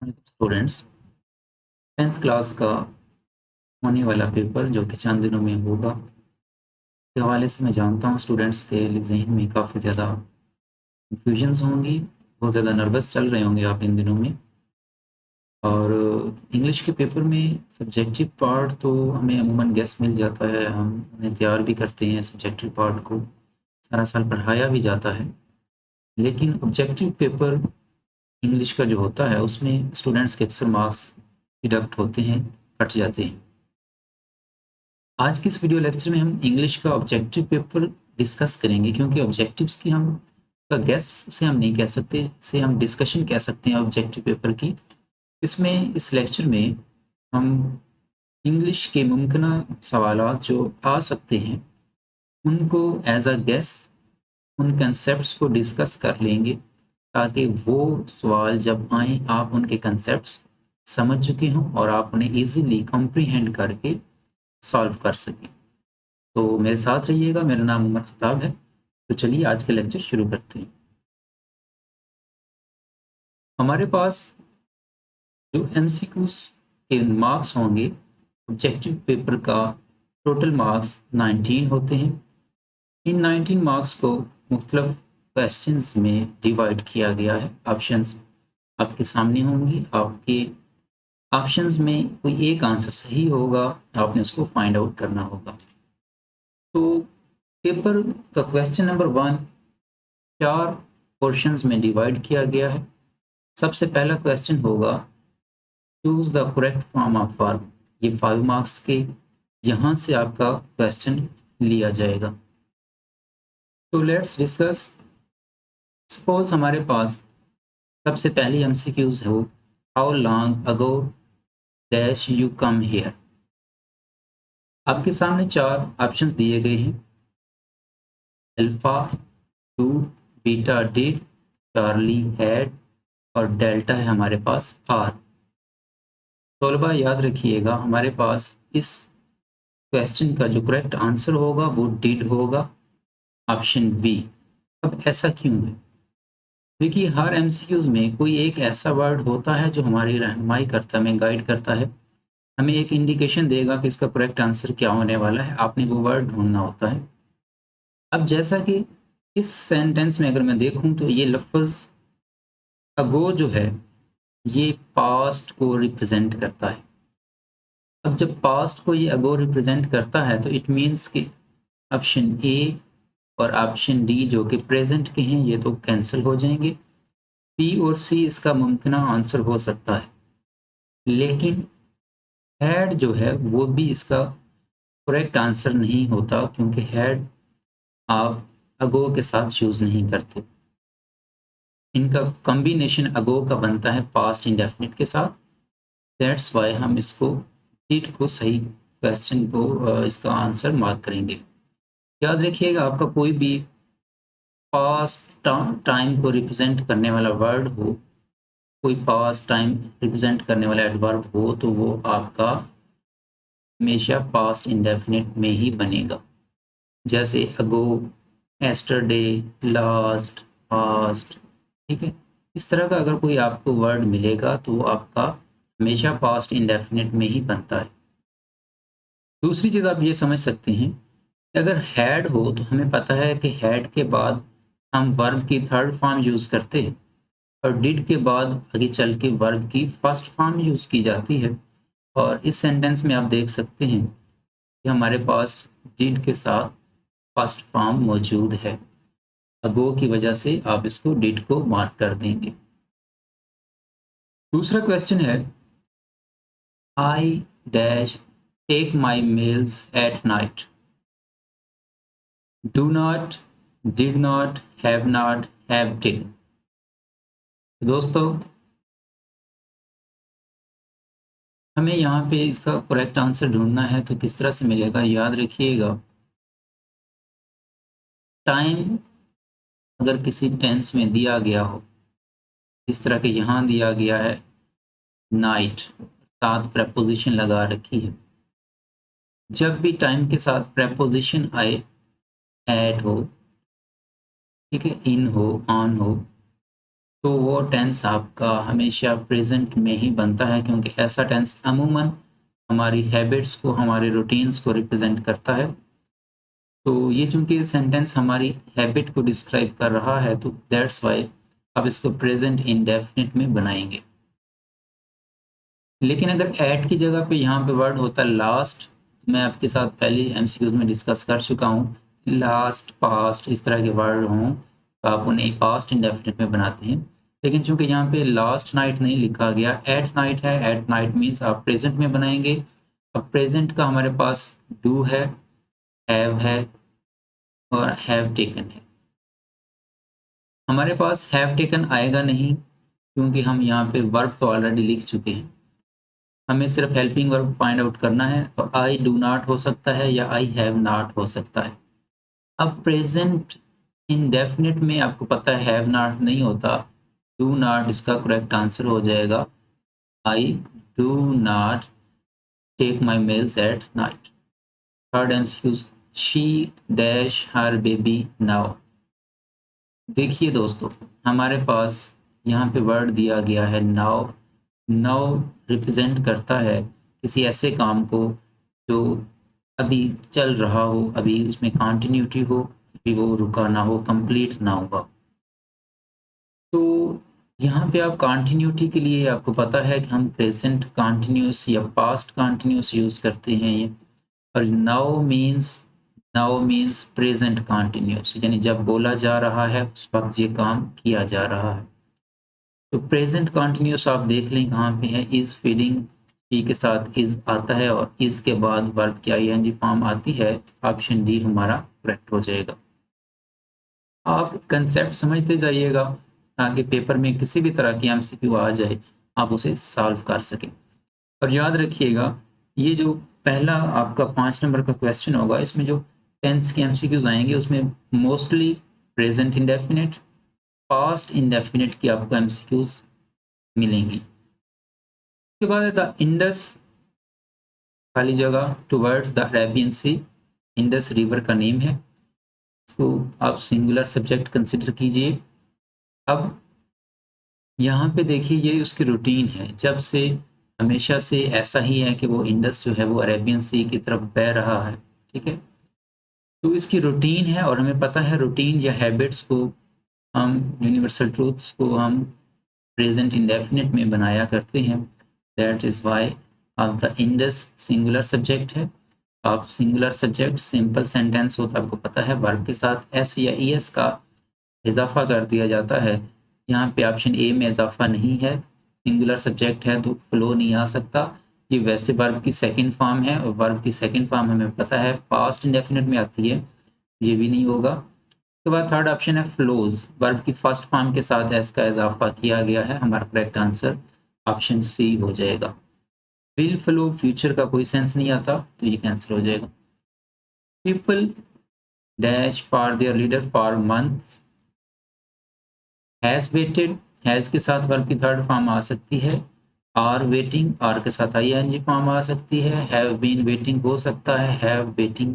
Students 10th class का होने वाला पेपर जो कि चंद दिनों में होगा के हवाले से मैं जानता हूँ स्टूडेंट्स के जहन में काफ़ी ज़्यादा कन्फ्यूजन्स होंगी, बहुत ज़्यादा नर्वस चल रहे होंगे आप इन दिनों में। और इंग्लिश के पेपर में सब्जेक्टिव पार्ट तो हमें अमूमन गेस मिल जाता है, हम उन्हें तैयार भी करते हैं, सब्जेक्टिव पार्ट को सारा साल पढ़ाया भी जाता है। लेकिन ऑब्जेक्टिव पेपर इंग्लिश का जो होता है उसमें स्टूडेंट्स के अक्सर मार्क्स डिडक्ट होते हैं, कट जाते हैं। आज के इस वीडियो लेक्चर में हम इंग्लिश का ऑब्जेक्टिव पेपर डिस्कस करेंगे, क्योंकि ऑब्जेक्टिव्स की हम का गेस से हम नहीं कह सकते, से हम डिस्कशन कह सकते हैं ऑब्जेक्टिव पेपर की। इसमें इस लेक्चर में हम इंग्लिश के मुमकिन सवालात जो आ सकते हैं उनको एज अ गेस उन कंसेप्ट्स को डिस्कस कर लेंगे, ताकि वो सवाल जब आए आप उनके कंसेप्ट्स समझ चुके हों और आप उन्हें ईजीली कॉम्प्रीहेंड करके सॉल्व कर सकें। तो मेरे साथ रहिएगा, मेरा नाम उमर खताब है। तो चलिए आज का लेक्चर शुरू करते हैं। हमारे पास जो एमसीक्यूज के मार्क्स होंगे ऑब्जेक्टिव पेपर का, टोटल मार्क्स 19 होते हैं। इन 19 मार्क्स को मुख्तलिफ क्वेश्चंस में डिवाइड किया गया है। ऑप्शंस आपके सामने होंगी, आपके ऑप्शंस में कोई एक आंसर सही होगा, आपने उसको फाइंड आउट करना होगा। तो पेपर का क्वेश्चन नंबर 1 4 पोर्शंस में डिवाइड किया गया है। सबसे पहला क्वेश्चन होगा choose the correct form of verb. ये 5 मार्क्स के यहाँ से आपका क्वेश्चन लिया जाएगा। तो लेट्स डिस्कस। सपोज हमारे पास सबसे पहली एमसीक्यूज हो, how long ago dash you come here. आपके सामने 4 ऑप्शंस दिए गए हैं, alpha, to, beta did, charlie had और डेल्टा है हमारे पास आर। तलबा याद रखिएगा, हमारे पास इस क्वेश्चन का जो करेक्ट आंसर होगा वो डिड होगा, ऑप्शन बी। अब ऐसा क्यों है? देखिए, हर एमसीक्यूज में कोई एक ऐसा वर्ड होता है जो हमारी रहनुमाई करता है, हमें गाइड करता है, हमें एक इंडिकेशन देगा कि इसका करेक्ट आंसर क्या होने वाला है। आपने वो वर्ड ढूंढना होता है। अब जैसा कि इस सेंटेंस में अगर मैं देखूं तो ये लफ्ज़ अगो जो है ये पास्ट को रिप्रेजेंट करता है। अब जब पास्ट को ये अगो रिप्रेजेंट करता है तो इट मीन्स कि ऑप्शन ए और ऑप्शन डी जो कि प्रेजेंट के हैं ये तो कैंसिल हो जाएंगे। बी और सी इसका मुमकिन आंसर हो सकता है, लेकिन हैड जो है वो भी इसका करेक्ट आंसर नहीं होता, क्योंकि हैड आप अगो के साथ यूज़ नहीं करते। इनका कॉम्बिनेशन अगो का बनता है पास्ट इंडेफिनिट के साथ। दैट्स वाई हम इसको डिड को सही क्वेश्चन को इसका आंसर मार्क करेंगे। याद रखिएगा, आपका कोई भी पास्ट टाइम को रिप्रेजेंट करने वाला वर्ड हो, कोई पास्ट टाइम रिप्रेजेंट करने वाला एडवर्ब हो, तो वो आपका हमेशा पास्ट इंडेफिनिट में ही बनेगा। जैसे अगो, एस्टरडे, लास्ट, पास्ट, ठीक है। इस तरह का अगर कोई आपको वर्ड मिलेगा तो वो आपका हमेशा पास्ट इंडेफिनिट में ही बनता है। दूसरी चीज़ आप ये समझ सकते हैं कि अगर हैड हो तो हमें पता है कि हैड के बाद हम वर्ब की थर्ड फॉर्म यूज़ करते हैं, और डिड के बाद आगे चल के वर्ब की फर्स्ट फॉर्म यूज़ की जाती है। और इस सेंटेंस में आप देख सकते हैं कि हमारे पास डिड के साथ फर्स्ट फॉर्म मौजूद है। अगो की वजह से आप इसको डिड को मार्क कर देंगे। दूसरा क्वेश्चन है, I dash take my meals at night. Do not, did not, have not, have taken. दोस्तों, हमें यहाँ पे इसका करेक्ट आंसर ढूंढना है, तो किस तरह से मिलेगा? याद रखिएगा, टाइम अगर किसी टेंस में दिया गया हो, जिस तरह के यहाँ दिया गया है नाइट, साथ प्रेपोजिशन लगा रखी है, जब भी टाइम के साथ प्रेपोजिशन आए, एट हो, ठीक है, इन हो, ऑन हो, तो वो टेंस आपका हमेशा प्रेजेंट में ही बनता है, क्योंकि ऐसा टेंस अमूमन हमारी हैबिट्स को, हमारे रूटीन्स को रिप्रेजेंट करता है। तो ये चूंकि सेंटेंस हमारी हैबिट को डिस्क्राइब कर रहा है, तो दैट्स वाई आप इसको प्रेजेंट इंडेफिनिट में बनाएंगे। लेकिन अगर एट की जगह पे यहाँ पे वर्ड होता है लास्ट, मैं आपके साथ पहले एमसीक्यूज में डिस्कस कर चुका हूँ, लास्ट, पास्ट, इस तरह के वर्ड हों तो आप उन्हें पास्ट इंडेफिनिट में बनाते हैं। लेकिन चूंकि यहाँ पे लास्ट नाइट नहीं लिखा गया, एट नाइट है, एट नाइट मीन्स आप प्रेजेंट में बनाएंगे। अब प्रेजेंट का हमारे पास डू है, हैव है और हैव टेकन है। हमारे पास हैव टेकन आएगा नहीं, क्योंकि हम यहाँ पे वर्ब तो ऑलरेडी लिख चुके हैं। हमें सिर्फ हेल्पिंग वर्ब फाइंड आउट करना है, तो आई डू नॉट हो सकता है या आई हैव नॉट हो सकता है। अब प्रेजेंट इंडेफिनिट में आपको पता है हैव नॉट नहीं होता, डू नॉट इसका करेक्ट आंसर हो जाएगा। I do not take my meals at night. Third MCQs, she dash her baby now. देखिए दोस्तों, हमारे पास यहाँ पे वर्ड दिया गया है नाउ। नाउ रिप्रेजेंट करता है किसी ऐसे काम को जो अभी चल रहा हो, अभी उसमें कंटिन्यूटी हो, अभी वो रुका ना हो, कंप्लीट ना हुआ। तो यहाँ पे आप कंटिन्यूटी के लिए आपको पता है कि हम प्रेजेंट कंटिन्यूस या पास्ट कंटिन्यूस यूज करते हैं ये। और नाउ मीन्स प्रेजेंट कंटिन्यूस, यानी जब बोला जा रहा है उस वक्त ये काम किया जा रहा है। तो प्रेजेंट कंटिन्यूस आप देख लें कहाँ पे है, इज फीडिंग, शी के साथ इज आता है और इज के बाद वर्ब की आईएनजी फॉर्म आती है। ऑप्शन डी हमारा करेक्ट हो जाएगा। आप कंसेप्ट समझते जाइएगा ताकि पेपर में किसी भी तरह की एमसीक्यू आ जाए आप उसे सॉल्व कर सकें। और याद रखिएगा, ये जो पहला आपका 5 नंबर का क्वेश्चन होगा, इसमें जो टेंस के एमसीक्यूज आएंगे उसमें mostly present indefinite, past indefinite की आपको एमसीक्यूज मिलेंगी। उसके बाद है द इंडस, खाली जगह, towards the Arabian sea. Indus river का नेम है, इसको आप सिंगुलर सब्जेक्ट कंसिडर कीजिए। अब यहाँ पे देखिए, ये उसकी रूटीन है, जब से हमेशा से ऐसा ही है कि वो इंडस जो है वो अरेबियन सी की तरफ बह रहा है। ठीक है, तो इसकी रूटीन है और हमें पता है रूटीन या हैबिट्स को हम, यूनिवर्सल ट्रूथ्स को हम प्रेजेंट इंडेफिनिट में बनाया करते हैं। दैट इज वाई अब द इंडस सिंगुलर सब्जेक्ट है। आप सिंगुलर सब्जेक्ट सिंपल सेंटेंस हो तो आपको पता है वर्ब के साथ एस या ई एस का इजाफा कर दिया जाता है। यहाँ पे ऑप्शन ए में इजाफा नहीं है, सिंगुलर सब्जेक्ट है तो फ्लो नहीं आ सकता। ये वैसे वर्ब की सेकंड फॉर्म है और वर्ब की सेकंड फॉर्म हमें पता है पास्ट इंडेफिनिट में आती है, ये भी नहीं होगा। उसके बाद थर्ड ऑप्शन है फ्लोज, वर्ब की फर्स्ट फॉर्म के साथ एस का इजाफा किया गया है। हमारा करेक्ट आंसर ऑप्शन सी हो जाएगा। विल फ्लो फ्यूचर का कोई सेंस नहीं आता तो ये कैंसिल हो जाएगा। People dash for their leader for months. Has waited, has के साथ वर्ब की थर्ड फॉर्म आ सकती है। आर वेटिंग, आर के साथ आईएनजी फॉर्म आ सकती है। हैव बीन वेटिंग हो सकता है, हैव वेटिंग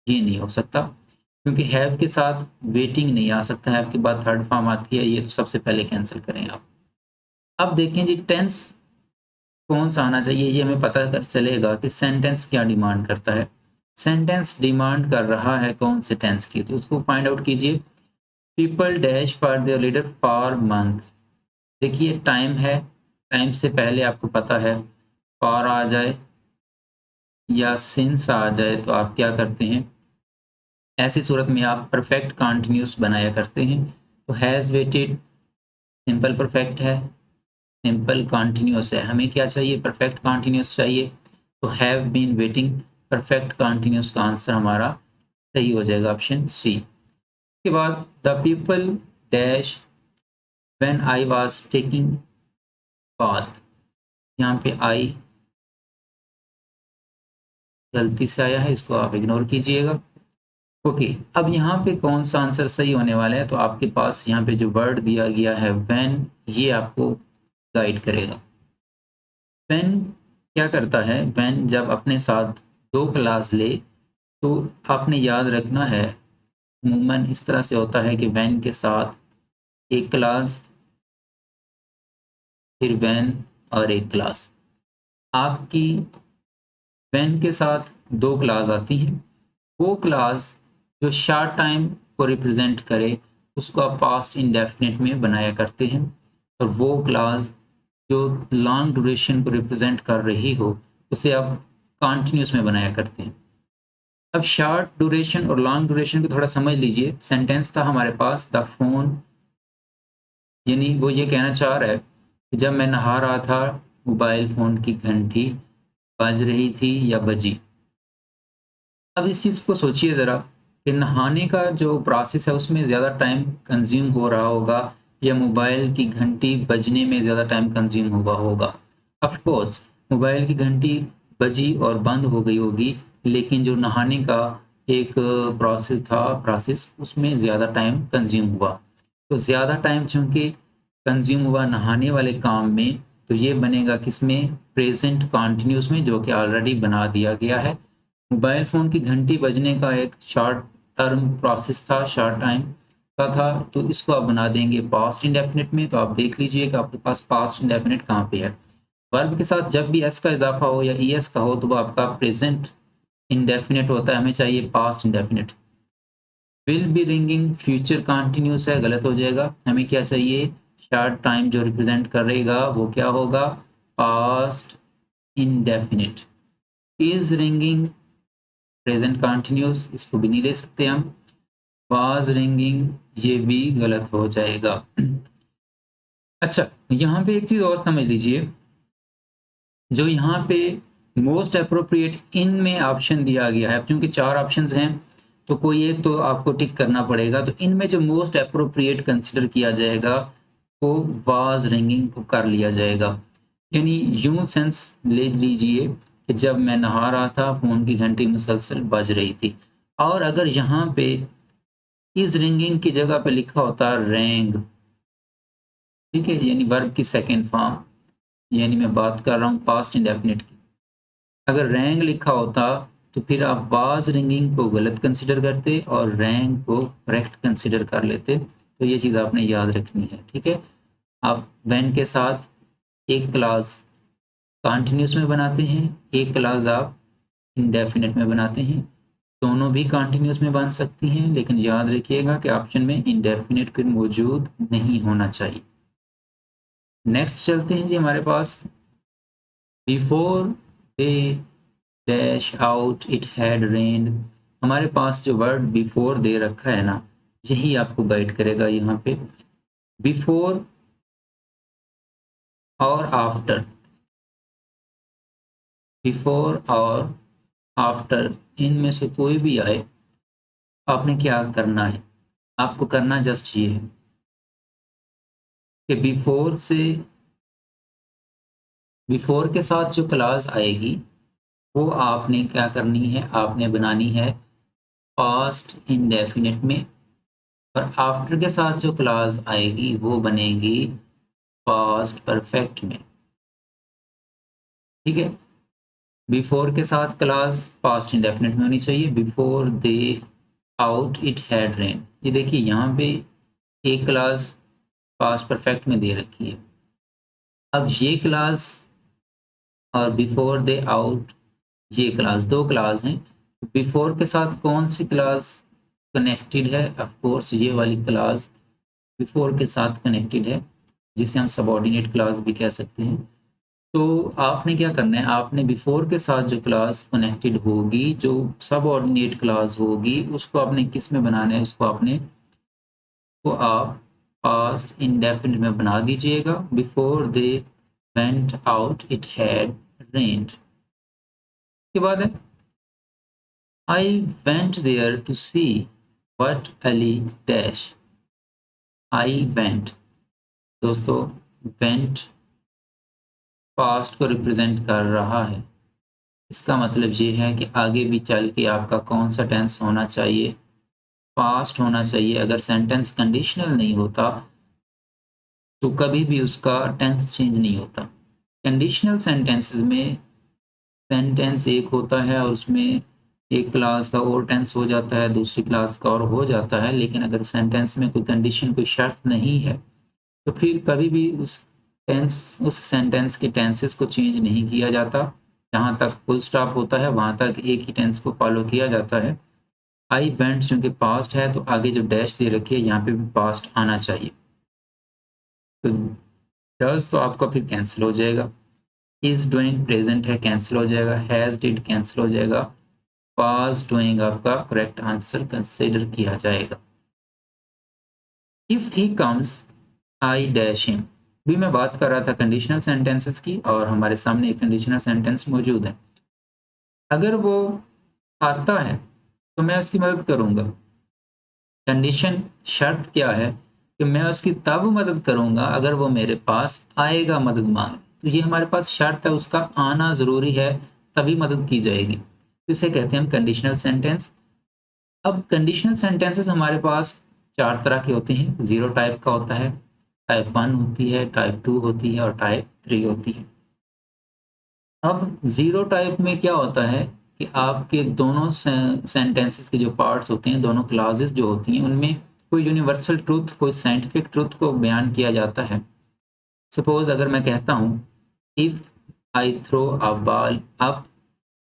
ये नहीं हो सकता, क्योंकि हैव के साथ वेटिंग नहीं आ सकता, हैव के बाद थर्ड फॉर्म आती है, ये तो सबसे पहले कैंसिल करें आप। अब देखें जी, टेंस कौन सा आना चाहिए, ये हमें पता कर चलेगा कि सेंटेंस क्या डिमांड करता है। सेंटेंस डिमांड कर रहा है कौन से टेंस की, तो उसको फाइंड आउट कीजिए। People dash for their leader for months. देखिए टाइम है, टाइम से पहले आपको पता है फॉर आ जाए या सिंस आ जाए तो आप क्या करते हैं, ऐसी सूरत में आप परफेक्ट कंटिन्यूस बनाया करते हैं। तो हैज़ वेटेड सिंपल परफेक्ट है, सिंपल कंटिन्यूस है। हमें क्या चाहिए, परफेक्ट कंटिन्यूस चाहिए, तो have been waiting perfect continuous का आंसर हमारा सही हो जाएगा ऑप्शन सी। के बाद the people dash when I was taking bath, यहाँ पे आई गलती से आया है, इसको आप इग्नोर कीजिएगा। ओके, अब यहाँ पे कौन सा आंसर सही होने वाला है, तो आपके पास यहाँ पे जो वर्ड दिया गया है व्हेन, ये आपको गाइड करेगा। व्हेन क्या करता है, व्हेन जब अपने साथ दो क्लास ले तो आपने याद रखना है अमूमन इस तरह से होता है कि व्हेन के साथ एक क्लास फिर वैन और एक क्लास। आपकी वैन के साथ 2 क्लास आती हैं। वो क्लास जो शॉर्ट टाइम को रिप्रेजेंट करे उसको आप पास्ट इंडेफिनिट में बनाया करते हैं, और वो क्लास जो लॉन्ग ड्यूरेशन को रिप्रेजेंट कर रही हो उसे आप कॉन्टिन्यूस में बनाया करते हैं। अब शॉर्ट ड्यूरेशन और लॉन्ग ड्यूरेशन को थोड़ा समझ लीजिए। सेंटेंस था हमारे पास द फोन, यानी वो ये कहना चाह रहा है कि जब मैं नहा रहा था मोबाइल फ़ोन की घंटी बज रही थी या बजी। अब इस चीज़ को सोचिए ज़रा कि नहाने का जो प्रोसेस है उसमें ज़्यादा टाइम कंज्यूम हो रहा होगा या मोबाइल की घंटी बजने में ज़्यादा टाइम कंज्यूम हुआ होगा। ऑफ कोर्स मोबाइल की घंटी बजी और बंद हो गई होगी, लेकिन जो नहाने का एक प्रोसेस उसमें ज़्यादा टाइम कंज्यूम हुआ। तो ज़्यादा टाइम चूँकि कंज्यूम हुआ नहाने वाले काम में, तो ये बनेगा किसमें? प्रेज़ेंट कंटीन्यूअस में, जो कि ऑलरेडी बना दिया गया है। मोबाइल फ़ोन की घंटी बजने का एक शॉर्ट टर्म प्रोसेस था, शॉर्ट टाइम का था, तो इसको आप बना देंगे पास्ट इंडेफिनिट में। तो आप देख लीजिए कि आपके पास पास्ट इंडेफिनिट कहाँ पे है। वर्ब के साथ जब भी एस का इजाफा हो या ईएस का हो तो वो आपका प्रेजेंट इंडेफिनिट होता है, हमें चाहिए past indefinite. Will be ringing future continuous है, गलत हो जाएगा। हमें क्या चाहिए? शॉर्ट टाइम जो रिप्रेजेंट करेगा वो क्या होगा? Past indefinite. Is ringing present continuous, इसको भी नहीं ले सकते हम। वाज रिंगिंग, ये भी गलत हो जाएगा। अच्छा, यहाँ पे एक चीज और समझ लीजिए, जो यहाँ पे मोस्ट अप्रोप्रिएट इन में ऑप्शन दिया गया है, क्योंकि 4 ऑप्शंस हैं तो कोई एक तो आपको टिक करना पड़ेगा। तो इनमें जो मोस्ट अप्रोप्रिएट कंसिडर किया जाएगा वो वाज रिंगिंग को कर लिया जाएगा। यानी यूं सेंस ले लीजिए कि जब मैं नहा रहा था फोन की घंटी मुसलसल बज रही थी। और अगर यहाँ पे इज रिंगिंग की जगह पे लिखा होता रैंग, ठीक है, यानी वर्ब की सेकेंड फॉर्म, यानी मैं बात कर रहा हूँ पास्ट इंडेफिनिट की। अगर रैंग लिखा होता तो फिर आप वाज रिंगिंग को गलत कंसिडर करते और रैंग को करेक्ट कंसिडर कर लेते। तो ये चीज़ आपने याद रखनी है, ठीक है। आप व्हेन के साथ एक क्लास कंटिन्यूस में बनाते हैं, एक क्लास आप इंडेफिनिट में बनाते हैं। दोनों भी कंटिन्यूस में बन सकती हैं, लेकिन याद रखिएगा कि ऑप्शन में इंडेफिनिट फिर मौजूद नहीं होना चाहिए। नेक्स्ट चलते हैं जी हमारे पास, before they dash out it had rained. हमारे पास जो वर्ड बिफोर दे रखा है ना, यही आपको गाइड करेगा यहाँ पे। बिफोर और आफ्टर, बिफोर और आफ्टर, इनमें से कोई भी आए, आपने क्या करना है? आपको करना जस्ट ये है कि बिफोर के साथ जो क्लास आएगी वो आपने क्या करनी है? आपने बनानी है पास्ट इंडेफिनिट में, और आफ्टर के साथ जो क्लास आएगी वो बनेगी पास्ट परफेक्ट में, ठीक है। बिफोर के साथ क्लास पास्ट इंडेफिनिट में होनी चाहिए। Before they out it had rain, ये देखिए यहाँ पे एक क्लास पास्ट परफेक्ट में दे रखी है। अब ये क्लास और बिफोर दे आउट, ये क्लास, 2 क्लास हैं। बिफोर के साथ कौन सी क्लास कनेक्टेड है? ऑफ कोर्स ये वाली क्लास बिफोर के साथ कनेक्टेड है, जिसे हम सबऑर्डिनेट क्लास भी कह सकते हैं। तो आपने क्या करना है? आपने बिफोर के साथ जो क्लास कनेक्टेड होगी, जो सबऑर्डिनेट क्लास होगी, उसको आपने किस में बनाना है? उसको आपने आप पास्ट इंडेफिनिट में बना दीजिएगा। Before they went out it had rained. के बाद है I went there to see what Ali dash. I went, दोस्तों वेंट पास्ट को रिप्रेजेंट कर रहा है। इसका मतलब ये है कि आगे भी चल के आपका कौन सा टेंस होना चाहिए? पास्ट होना चाहिए। अगर सेंटेंस कंडीशनल नहीं होता तो कभी भी उसका टेंस चेंज नहीं होता। कंडीशनल सेंटेंसेस में सेंटेंस एक होता है और उसमें एक क्लास का और टेंस हो जाता है, दूसरी क्लास का और हो जाता है। लेकिन अगर सेंटेंस में कोई कंडीशन, कोई शर्त नहीं है, तो फिर कभी भी उस टेंस, उस सेंटेंस के टेंसेस को चेंज नहीं किया जाता, जहाँ तक फुल स्टॉप होता है वहाँ तक एक ही टेंस को फॉलो किया जाता है। आई वेंट चूंकि पास्ट है तो आगे जो डैश दे रखी है यहाँ पे भी पास्ट आना चाहिए। तो डज तो आपका फिर कैंसिल हो जाएगा, इज डूइंग प्रेजेंट है कैंसिल हो जाएगा, हैज डिड कैंसिल हो जाएगा, वाज डूइंग आपका करेक्ट आंसर कंसिडर किया जाएगा। If he comes I dash him, भी मैं बात कर रहा था कंडीशनल सेंटेंसेस की और हमारे सामने एक कंडीशनल सेंटेंस मौजूद है। अगर वो आता है तो मैं उसकी मदद करूंगा। कंडीशन शर्त क्या है कि मैं उसकी तब मदद करूंगा अगर वो मेरे पास आएगा मदद मांगे। तो ये हमारे पास शर्त है, उसका आना ज़रूरी है तभी मदद की जाएगी, तो इसे कहते हैं हम कंडीशनल सेंटेंस। अब कंडीशनल सेंटेंसेस हमारे पास 4 तरह के होते हैं। 0 टाइप का होता है, टाइप 1 होती है, टाइप 2 होती है और टाइप 3 होती है। अब 0 टाइप में क्या होता है कि आपके दोनों सेंटेंसेस के जो पार्ट्स होते हैं, दोनों क्लासेस जो होती हैं, उनमें कोई यूनिवर्सल ट्रूथ, कोई साइंटिफिक ट्रूथ को बयान किया जाता है। सपोज अगर मैं कहता हूँ if I throw a ball up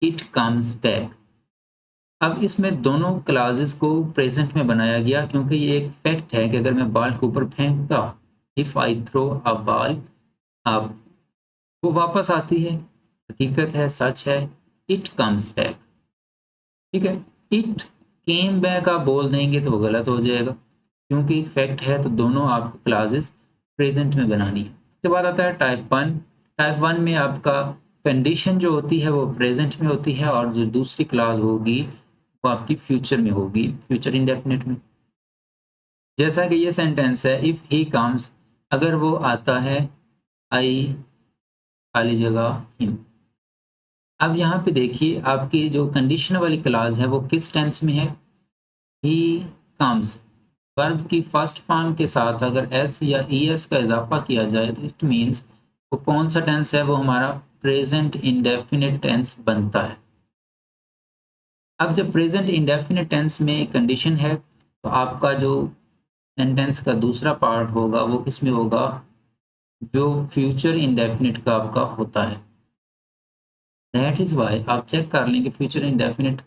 it comes back. अब इसमें दोनों क्लासेस को प्रेजेंट में बनाया गया क्योंकि ये एक फैक्ट है कि अगर मैं बॉल के ऊपर फेंकता, if I throw a ball up, वो वापस आती है, हकीकत है, सच है। इट कम्स बैक, ठीक है। इट केम बैक आप बोल देंगे तो वो गलत हो जाएगा क्योंकि फैक्ट है, तो दोनों आपको क्लासेस प्रेजेंट में बनानी है। उसके बाद आता है टाइप 1। टाइप 1 में आपका कंडीशन जो होती है वो प्रेजेंट में होती है और जो दूसरी क्लास होगी वो आपकी फ्यूचर में होगी, फ्यूचर इंडेफिनिट में। जैसा कि ये सेंटेंस है इफ ही कम्स, अगर वो आता है, आई खाली जगह हिम। अब यहाँ पे देखिए आपकी जो कंडीशन वाली क्लास है वो किस टेंस में है, ही कम्स। वर्ब की फर्स्ट फॉर्म के साथ अगर एस या ई एस का इजाफा किया जाए तो इट मीन्स वो कौन सा टेंस है, वो हमारा प्रेजेंट इंडेफिनिट टेंस बनता है। अब जब प्रेजेंट इंडेफिनिट टेंस में कंडीशन है तो आपका जो सेंटेंस का दूसरा पार्ट होगा वो किसमें होगा, जो फ्यूचर इंडेफिनिट का आपका होता है। दैट इज वाई आप चेक कर लें कि फ्यूचर इंडेफिनिट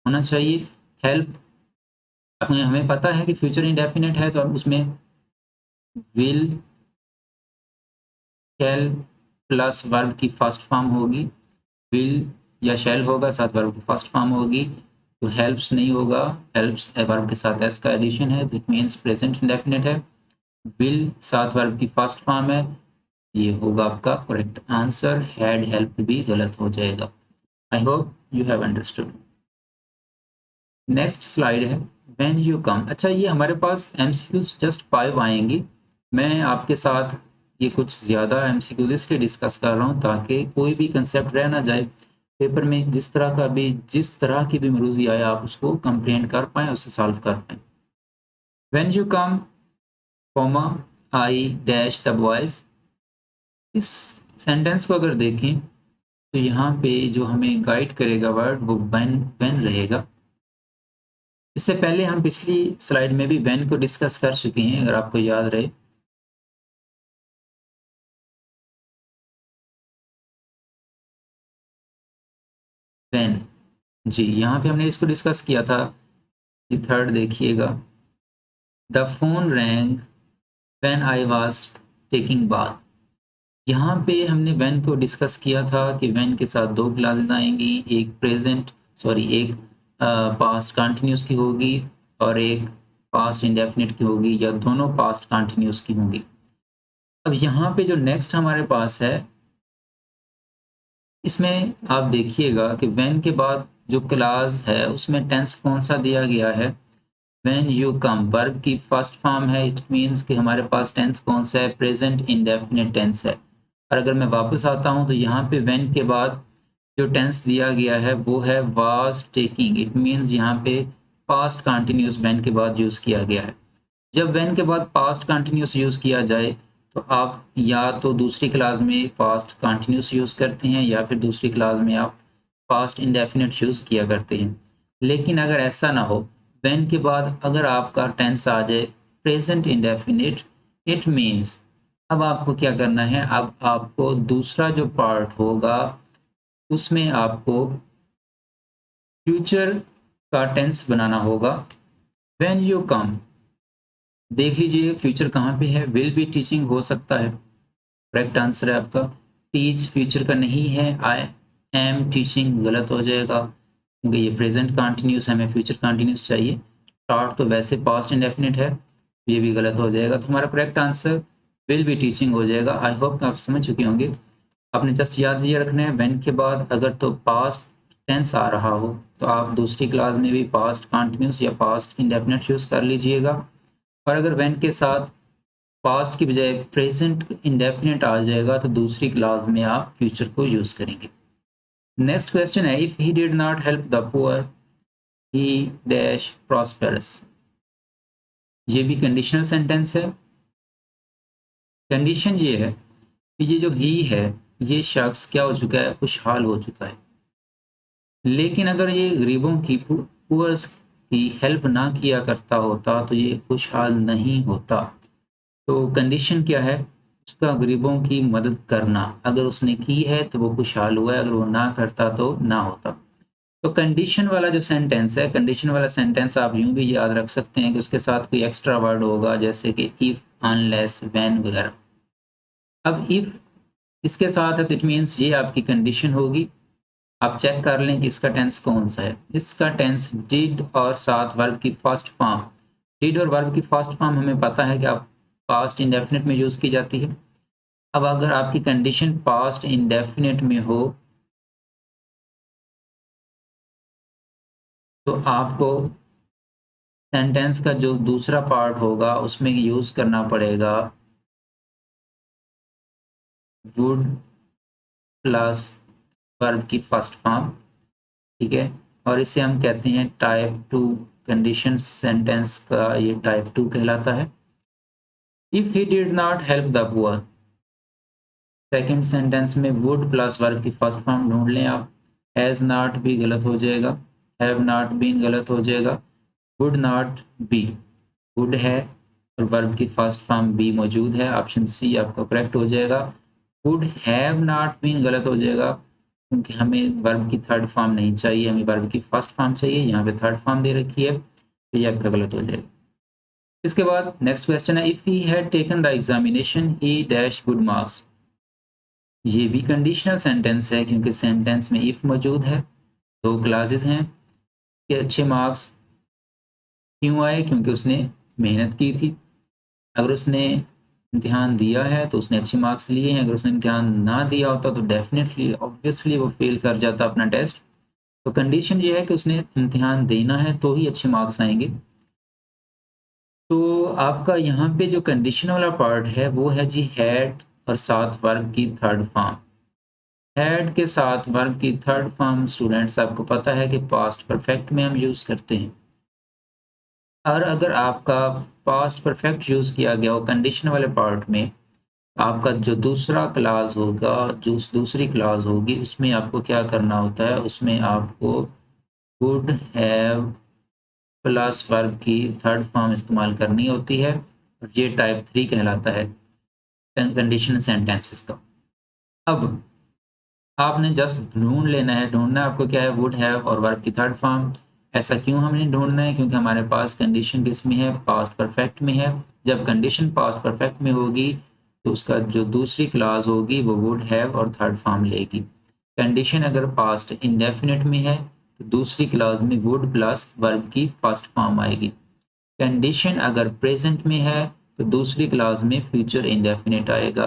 होना चाहिए। हेल्प, हमें पता है कि फ्यूचर इंडेफिनिट है तो अब उसमें विल शैल प्लस वर्ब की फर्स्ट फॉर्म होगी, विल या शैल होगा साथ वर्ब की फर्स्ट फॉर्म होगी, तो हेल्प्स नहीं होगा, हेल्प्स वर्ब के साथ एस का एडिशन है तो इट मीन्स प्रेजेंट इंडेफिनिट है। विल साथ वर्ब की फर्स्ट फॉर्म है, ये होगा आपका करेक्ट आंसर। हैड हेल्प भी गलत हो जाएगा। I hope you have understood. Next slide है व्हेन यू कम। अच्छा, ये हमारे पास एमसीक्यूज जस्ट 5 आएंगी। मैं आपके साथ ये कुछ ज़्यादा एमसीक्यूज इसलिए डिस्कस कर रहा हूँ ताकि कोई भी कंसेप्ट रह ना जाए पेपर में, जिस तरह की भी मरूजी आए आप उसको कंप्लेंट कर पाएँ, उससे सॉल्व कर पाएँ। When you come comma I dash the boys. इस सेंटेंस को अगर देखें तो यहाँ पे जो हमें गाइड करेगा वर्ड वो व्हेन रहेगा। इससे पहले हम पिछली स्लाइड में भी व्हेन को डिस्कस कर चुके हैं, अगर आपको याद रहे। व्हेन, जी यहाँ पे हमने इसको डिस्कस किया था। ये थर्ड देखिएगा, the phone wrong when I was taking bath. यहाँ पे हमने व्हेन को डिस्कस किया था कि व्हेन के साथ 2 क्लासेस आएंगी, एक पास्ट कंटिन्यूस की होगी और एक पास्ट इंडेफिनिट की होगी, या दोनों पास्ट कंटिन्यूस की होंगी। अब यहाँ पे जो नेक्स्ट हमारे पास है, इसमें आप देखिएगा कि व्हेन के बाद जो क्लास है उसमें टेंस कौन सा दिया गया है, व्हेन यू कम वर्ब की फर्स्ट फॉर्म है, इट मीन्स कि हमारे पास टेंस कौन सा है, प्रेजेंट इंडेफिनिट टेंस है। और अगर मैं वापस आता हूँ तो यहाँ पे व्हेन के बाद जो टेंस दिया गया है वो है वाज टेकिंग, इट मीन्स यहाँ पे पास्ट कंटिन्यूस व्हेन के बाद यूज़ किया गया है। जब व्हेन के बाद पास्ट कंटिन्यूस यूज़ किया जाए तो आप या तो दूसरी क्लास में पास्ट कंटिन्यूस यूज़ करते हैं या फिर दूसरी क्लास में आप पास्ट इंडेफिनिट यूज़ किया करते हैं। लेकिन अगर ऐसा ना हो, व्हेन के बाद अगर आपका टेंस आ जाए प्रेजेंट इंडेफिनिट, इट मीन्स अब आपको क्या करना है, अब आपको दूसरा जो पार्ट होगा उसमें आपको फ्यूचर का टेंस बनाना होगा। व्हेन यू कम, देख लीजिए फ्यूचर कहाँ पे है, विल बी टीचिंग हो सकता है, करेक्ट आंसर है आपका। टीच फ्यूचर का नहीं है, आई एम टीचिंग गलत हो जाएगा क्योंकि ये प्रेजेंट कंटिन्यूस, हमें फ्यूचर कंटिन्यूस चाहिए। स्टार्ट तो वैसे पास्ट इंडेफिनिट है, ये भी गलत हो जाएगा, तो हमारा correct answer will be teaching हो जाएगा। आई होप आप समझ चुके होंगे। आपने जस्ट याद ये रखना है, व्हेन के बाद अगर तो पास्ट टेंस आ रहा हो तो आप दूसरी क्लास में भी पास्ट कंटिन्यूस या पास्ट इंडेफिनिट यूज़ कर लीजिएगा, और अगर व्हेन के साथ पास्ट की बजाय प्रेजेंट इंडेफिनिट आ जाएगा तो दूसरी क्लास में आप फ्यूचर को यूज़ करेंगे। नेक्स्ट क्वेश्चन है, if he did not help the poor he dash prosperous. ये भी कंडीशनल सेंटेंस है। कंडीशन ये है कि ये जो ही है ये शख्स क्या हो चुका है, खुशहाल हो चुका है, लेकिन अगर ये गरीबों की पुअर्स की हेल्प ना किया करता होता तो ये खुशहाल नहीं होता। तो कंडीशन क्या है, उसका गरीबों की मदद करना, अगर उसने की है तो वो खुशहाल हुआ है, अगर वो ना करता तो ना होता। तो कंडीशन वाला जो सेंटेंस है, कंडीशन वाला सेंटेंस आप यूं भी याद रख सकते हैं कि उसके साथ कोई एक्स्ट्रा वर्ड होगा, जैसे कि इफ, अनलेस, व्हेन वगैरह। अब इफ इसके साथ है तो इट मीन्स ये आपकी कंडीशन होगी। आप चेक कर लें कि इसका टेंस कौन सा है। इसका टेंस डिड और साथ वर्ब की फर्स्ट फॉर्म, डिड और वर्ब की फर्स्ट फॉर्म हमें पता है कि आप पास्ट इंडेफिनिट में यूज़ की जाती है। अब अगर आपकी कंडीशन पास्ट इंडेफिनिट में हो तो आपको सेंटेंस का जो दूसरा पार्ट होगा उसमें यूज़ करना पड़ेगा वुड प्लस वर्ब की फर्स्ट फॉर्म, ठीक है, और इसे हम कहते हैं टाइप टू कंडीशन सेंटेंस का, ये टाइप टू कहलाता है। If he did not help the poor, second sentence में वुड प्लस वर्ब की फर्स्ट फॉर्म ढूंढ लें आप। हैज़ नॉट भी गलत हो जाएगा, हैव नॉट बीन गलत हो जाएगा, वुड नॉट बी, वुड है और वर्ब की फर्स्ट फॉर्म बी मौजूद है, ऑप्शन सी आपका करेक्ट हो जाएगा। वुड हैव नॉट बीन गलत हो जाएगा क्योंकि हमें वर्ब की थर्ड फॉर्म नहीं चाहिए, हमें वर्ब की फर्स्ट फॉर्म चाहिए, यहाँ पे थर्ड फॉर्म दे रखी है, तो ये आपका गलत हो जाएगा। इसके बाद नेक्स्ट क्वेश्चन है, if he had taken the examination he dash good marks. ये भी कंडीशनल सेंटेंस है क्योंकि सेंटेंस में इफ मौजूद है, दो क्लासेस हैं कि अच्छे मार्क्स क्यों आए, क्योंकि उसने मेहनत की थी। अगर उसने इम्तिहान दिया है तो उसने अच्छे मार्क्स लिए हैं, अगर उसने इम्तिहान ना दिया होता तो डेफिनेटली ऑब्वियसली वो फेल कर जाता अपना टेस्ट। तो कंडीशन ये है कि उसने इम्तिहान देना है तो ही अच्छे मार्क्स आएंगे। तो आपका यहाँ पे जो कंडीशन वाला पार्ट है वो है जी हैड और साथ वर्ब की थर्ड फॉर्म। हैड के साथ वर्ब की थर्ड फॉर्म स्टूडेंट्स आपको पता है कि पास्ट परफेक्ट में हम यूज़ करते हैं, और अगर आपका पास्ट परफेक्ट यूज़ किया गया हो कंडीशन वाले पार्ट में, आपका जो दूसरा क्लास होगा, जो दूसरी क्लास होगी उसमें आपको क्या करना होता है, उसमें आपको वुड हैव प्लस वर्ब की थर्ड फॉर्म इस्तेमाल करनी होती है, और ये टाइप थ्री कहलाता है कंडीशनल सेंटेंसेस का। अब आपने जस्ट ढूंढ लेना है, ढूंढना आपको क्या है, वुड हैव और वर्ब की थर्ड फॉर्म। ऐसा क्यों हमने ढूंढना है, क्योंकि हमारे पास कंडीशन किस में है, पास्ट परफेक्ट में है। जब कंडीशन पास्ट परफेक्ट में होगी तो उसका जो दूसरी क्लास होगी वो वुड हैव और थर्ड फॉर्म लेगी। कंडीशन अगर पास्ट इंडेफिनिट में है तो दूसरी क्लास में वुड प्लस वर्ब की फर्स्ट फॉर्म आएगी। कंडीशन अगर प्रेजेंट में है तो दूसरी क्लास में फ्यूचर इंडेफिनिट आएगा।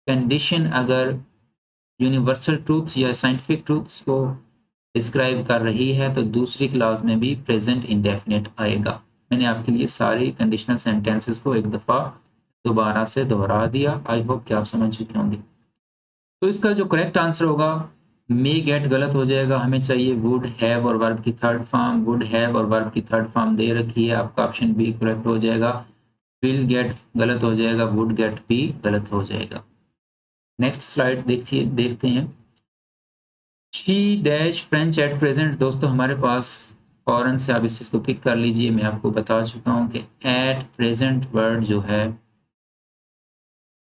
कंडीशन अगर यूनिवर्सल ट्रूथ या साइंटिफिक ट्रूथ्स को डिस्क्राइब कर रही है तो दूसरी क्लास में भी प्रेजेंट इंडेफिनिट आएगा। मैंने आपके लिए सारी कंडीशनल सेंटेंसेस को एक दफ़ा दोबारा से दोहरा दिया, आई होप कि आप समझ चुके होंगे। तो इसका जो करेक्ट आंसर होगा, मे गेट गलत हो जाएगा, हमें चाहिए वुड हैव और वर्ब की थर्ड फॉर्म, वुड हैव और वर्ब की थर्ड फॉर्म दे रखी है, आपका ऑप्शन बी करेक्ट हो जाएगा। विल गेट गलत हो जाएगा, वुड गेट भी गलत हो जाएगा। नेक्स्ट स्लाइड देखते हैं। She dash French at present, दोस्तों हमारे पास फॉरन से आप इस चीज़ को पिक कर लीजिए, मैं आपको बता चुका हूँ कि एट प्रेजेंट वर्ड जो है,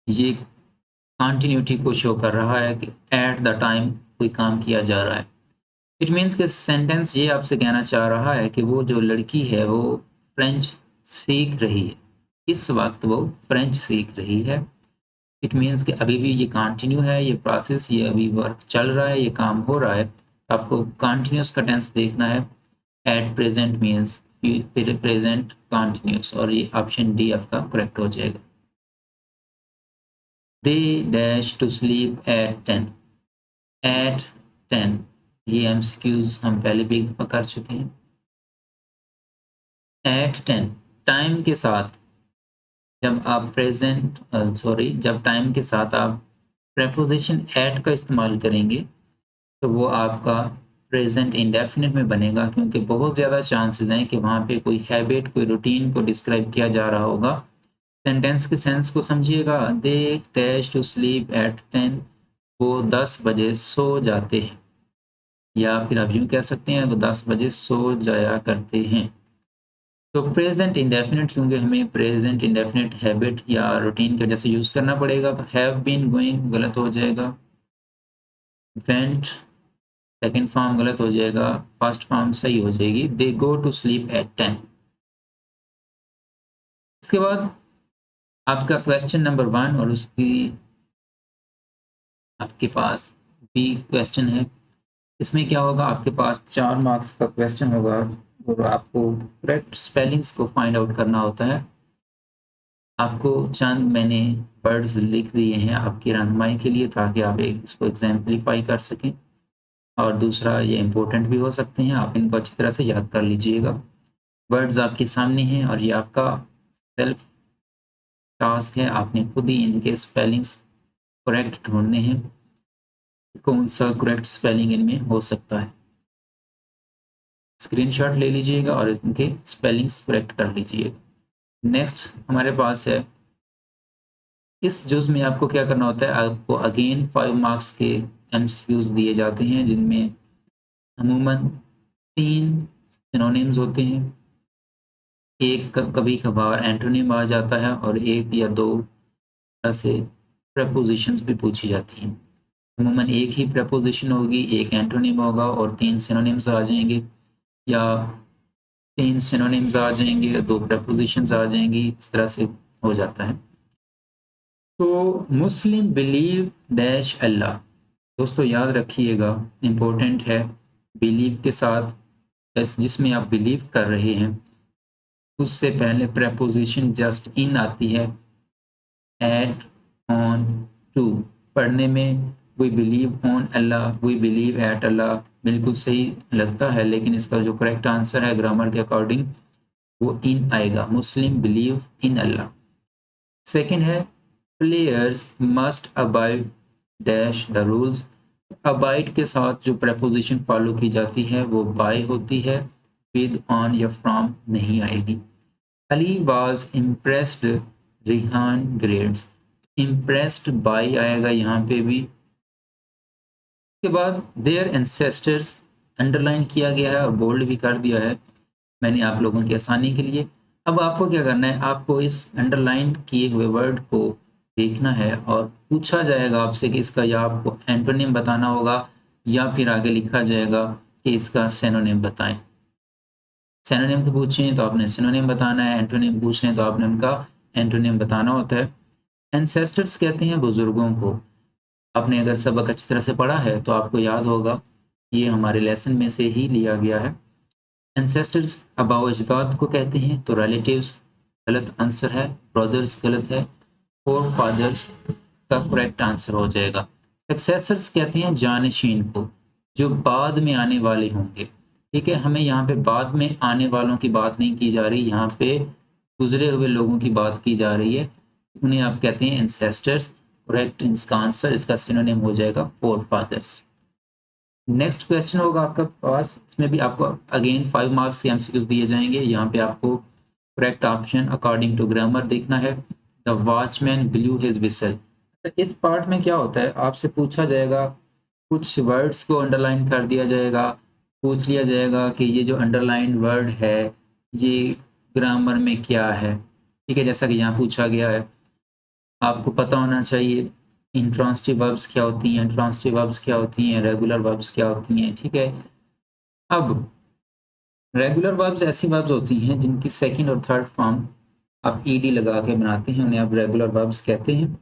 ये कंटिन्यूटी को शो कर रहा है कि एट द टाइम कोई काम किया जा रहा है। इट मीन्स कि सेंटेंस ये आपसे कहना चाह रहा है कि वो जो लड़की है वो फ्रेंच सीख रही है, इस वक्त वो फ्रेंच सीख रही है। इट मीन्स कि अभी भी ये कंटिन्यू है, ये प्रोसेस, ये अभी वर्क चल रहा है, ये काम हो रहा है। आपको कंटिन्यूस का टेंस देखना है। At present means present continuous, और ये ऑप्शन डी आपका करेक्ट हो जाएगा। They dash to sleep at 10। At 10, ये एमसीक्यूज हम पहले भी एक दफा कर चुके हैं। एट 10 टाइम के साथ जब आप जब टाइम के साथ आप प्रेपोजिशन एट का इस्तेमाल करेंगे तो वो आपका प्रेजेंट इंडेफिनिट में बनेगा, क्योंकि बहुत ज़्यादा चांसेस हैं कि वहाँ पे कोई हैबिट, कोई रूटीन को डिस्क्राइब किया जा रहा होगा। सेंटेंस के सेंस को समझिएगा। They dash to sleep at 10, वो 10 बजे सो जाते हैं, या फिर आप यूँ कह सकते हैं वो 10 बजे सो जाया करते हैं। तो प्रेजेंट इंडेफिनिट, क्योंकि हमें प्रेजेंट इंडेफिनिट हैबिट या रूटीन की वजह से यूज़ करना पड़ेगा, तो हैव बीन गोइंग गलत हो जाएगा। वेंट सेकेंड फॉर्म गलत हो जाएगा, फर्स्ट फॉर्म सही हो जाएगी। दे गो टू स्लीप एट 10। इसके बाद आपका क्वेश्चन नंबर 1 और उसकी आपके पास बी क्वेश्चन है। इसमें क्या होगा, आपके पास 4 मार्क्स का क्वेश्चन होगा और आपको करेक्ट स्पेलिंग्स को फाइंड आउट करना होता है। आपको चंद मैंने वर्ड्स लिख दिए हैं आपकी रहनुमाई के लिए, ताकि आप इसको एग्जाम्पलीफाई कर सकें। और दूसरा, ये इम्पोर्टेंट भी हो सकते हैं, आप इनको अच्छी तरह से याद कर लीजिएगा। वर्ड्स आपके सामने हैं और ये आपका सेल्फ टास्क है, आपने खुद ही इनके स्पेलिंग्स करेक्ट ढूंढने हैं, कौन सा करेक्ट स्पेलिंग इनमें हो सकता है। स्क्रीनशॉट ले लीजिएगा और इनके स्पेलिंग्स करेक्ट कर लीजिएगा। नेक्स्ट हमारे पास है, इस जुज़ में आपको क्या करना होता है, आपको अगेन 5 मार्क्स के एमसीक्यूज दिए जाते हैं, जिनमें अमूमन 3 सिनोनिम्स होते हैं। एक कभी कभार एंटोनिम आ जाता है और 1 या 2 तरह से प्रपोजिशंस भी पूछी जाती हैं। अमूमन एक ही प्रपोजिशन होगी, एक एंटोनिम होगा और 3 सिनोनिम्स आ जाएंगे, या 3 सिनोनिम्स आ जाएंगे, 2 प्रपोजिशंस आ जाएंगी, इस तरह से हो जाता है। तो मुस्लिम बिलीव डैश अल्लाह, दोस्तों याद रखिएगा, इम्पोर्टेंट है। बिलीव के साथ जिसमें आप बिलीव कर रहे हैं उससे पहले प्रपोजिशन जस्ट इन आती है। At, on, to. पढ़ने में we believe on Allah, we believe at Allah बिल्कुल सही लगता है, लेकिन इसका जो करेक्ट आंसर है ग्रामर के अकॉर्डिंग वो इन आएगा। Muslim believe in Allah. Second है, players must abide dash the rules. Abide के साथ जो प्रपोजिशन फॉलो की जाती है वो बाय होती है, विद, ऑन या फ्रॉम नहीं आएगी। Ali was impressed Rihan grades, impressed by आएगा यहाँ पे भी। उसके बाद देयर एंसेस्टर्स अंडरलाइन किया गया है और बोल्ड भी कर दिया है मैंने आप लोगों की आसानी के लिए। अब आपको क्या करना है, आपको इस अंडरलाइन किए हुए वर्ड को देखना है और पूछा जाएगा आपसे कि इसका, या आपको एंटोनिम बताना होगा या फिर आगे लिखा जाएगा कि इसका सिनोनिम बताएं। सिनोनिम को पूछें तो आपने सिनोनिम बताना है, एंटोनिम पूछें तो आपने उनका एंटोनिम बताना होता है। एंसेस्टर्स कहते हैं बुजुर्गों को। आपने अगर सबक अच्छी तरह से पढ़ा है तो आपको याद होगा, ये हमारे लेसन में से ही लिया गया है। एंसेस्टर्स आबा अजदाद को कहते हैं, तो रिलेटिव्स गलत आंसर है, ब्रदर्स गलत है, फोर फादर्स का करेक्ट आंसर हो जाएगा। सक्सेसर्स कहते हैं जानशीन को, जो बाद में आने वाले होंगे। ठीक है, हमें यहाँ पे बाद में आने वालों की बात नहीं की जा रही, यहाँ पे गुजरे हुए लोगों की बात की जा रही है, उन्हें आप कहते हैं एंसेस्टर्स। करेक्ट इसका आंसर, इसका सिनोनिम हो जाएगा फोर फादर्स। नेक्स्ट क्वेश्चन होगा आपका पास, इसमें भी आपको अगेन 5 मार्क्स के एमसीक्यूज दिए जाएंगे। यहाँ पे आपको correct option according to grammar देखना है। The watchman blew his whistle. इस पार्ट में क्या होता है, आपसे पूछा जाएगा, कुछ वर्ड्स को अंडरलाइन कर दिया जाएगा, पूछ लिया जाएगा कि ये जो अंडरलाइन वर्ड है ये ग्रामर में क्या है। ठीक है, जैसा कि यहाँ पूछा गया है, आपको पता होना चाहिए इंट्रांसिटिव वर्ब्स क्या होती हैं, ट्रांसिटिव वर्ब्स क्या होती हैं, रेगुलर वर्ब्स क्या होती हैं, ठीक है। अब रेगुलर वर्ब्स ऐसी वर्ब्स होती हैं जिनकी सेकंड और थर्ड फॉर्म आप ईडी लगा के बनाते हैं, उन्हें आप रेगुलर वर्ब्स कहते हैं।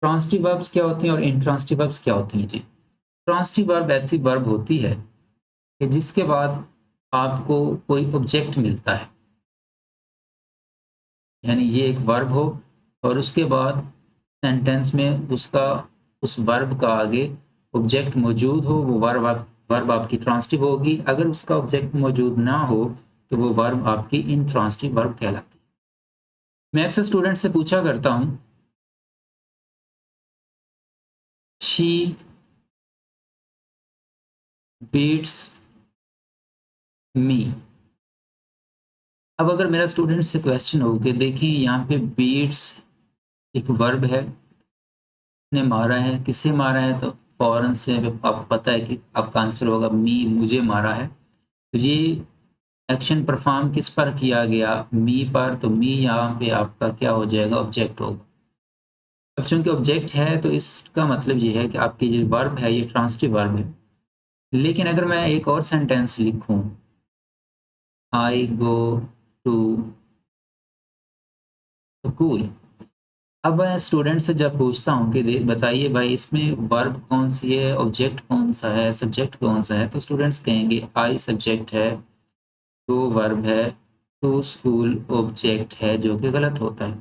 ट्रांसिटिव वर्ब्स क्या होती हैं और इंट्रांसिटिव वर्ब्स क्या होती हैं जी। ट्रांसिटिव वर्ब ऐसी वर्ब होती है कि जिसके बाद आपको कोई ऑब्जेक्ट मिलता है, यानी ये एक वर्ब हो और उसके बाद सेंटेंस में उसका उस वर्ब का आगे ऑब्जेक्ट मौजूद हो, वो वर्ब आपकी ट्रांसिटिव होगी। अगर उसका ऑब्जेक्ट मौजूद ना हो तो वो वर्ब आपकी इंट्रांसिटिव वर्ब कहलाती है। मैं अक्सर स्टूडेंट से पूछा करता हूँ, शी बीट्स मी। अब अगर मेरा स्टूडेंट से क्वेश्चन हो कि देखिए यहाँ पे बीट्स एक वर्ब है, ने मारा है, किसे मारा है, तो फौरन से आपको पता है कि आपका आंसर होगा मी, मुझे मारा है। तो ये एक्शन परफॉर्म किस पर किया गया, मी पर, तो मी यहाँ पे आपका क्या हो जाएगा, ऑब्जेक्ट होगा। अब चूंकि ऑब्जेक्ट है तो इसका मतलब ये है कि आपकी जो वर्ब है ये ट्रांसिटिव वर्ब है। लेकिन अगर मैं एक और सेंटेंस लिखूं, आई गो टू स्कूल। अब मैं स्टूडेंट से जब पूछता हूँ कि बताइए भाई इसमें वर्ब कौन सी है, ऑब्जेक्ट कौन सा है, सब्जेक्ट कौन सा है, तो स्टूडेंट्स कहेंगे आई सब्जेक्ट है, टू वर्ब है, टू स्कूल ऑब्जेक्ट है, जो कि गलत होता है।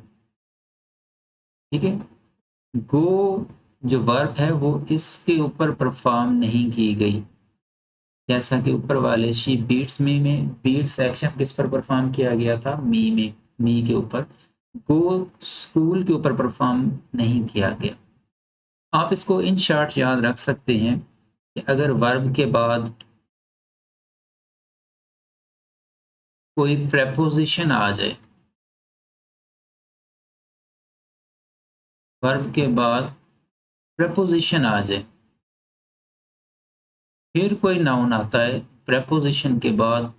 ठीक है, गो जो वर्ब है वो इसके ऊपर परफॉर्म नहीं की गई, जैसा कि ऊपर वाले शी बीट्स मी में बीट्स एक्शन किस पर परफॉर्म किया गया था, मी में, मी के ऊपर। गो स्कूल के ऊपर परफॉर्म नहीं किया गया। आप इसको इन शॉर्ट याद रख सकते हैं कि अगर वर्ब के बाद कोई प्रेपोजिशन आ जाए, वर्ब के बाद प्रेपोजिशन आ जाए, फिर कोई नाउन आता है, प्रेपोजिशन के बाद